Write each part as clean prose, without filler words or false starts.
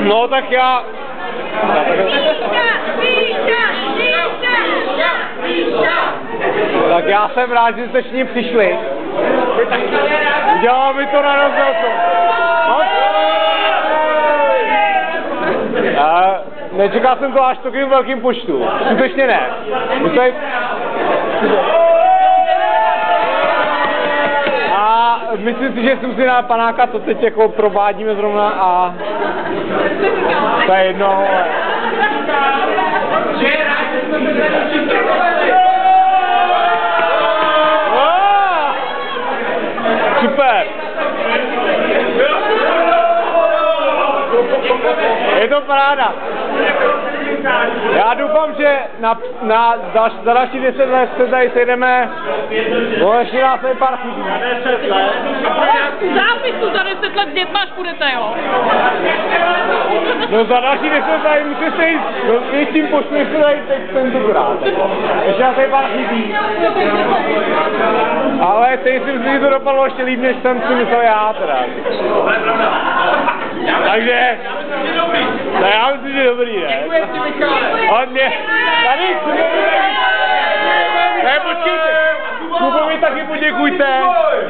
No tak já... Tak já jsem rád, že jste s ním přišli. Udělalo mi to radost velkou. Nečekal jsem to až takovým velkým počtu. Skutečně ne. A myslím si, že jsem si na panáka to teď jako provádíme zrovna a to je jedno. Super. Je to paráda. Já doufám, že za další 10 let se tady sejdeme, no ještě nás je pár chybí. Zápisu za 10 let s dětma, až půjdete, jo? No za další 10 let tady musíte jít, no větším počtu, než se tady teď tentokrát. Ještě nás je pár chybí. Ale teď si myslím, že to dopadlo ještě líp, než jsem si myslel já teda. Takže, no já myslím, že je dobrý, ne? Hodně. Tady, ne, počkejte. Kubovi taky poděkujte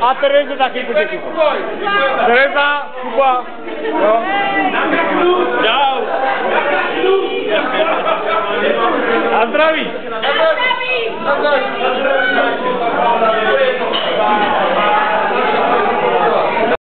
a Tereze taky poděkujte. Tereza, Kuba, jo.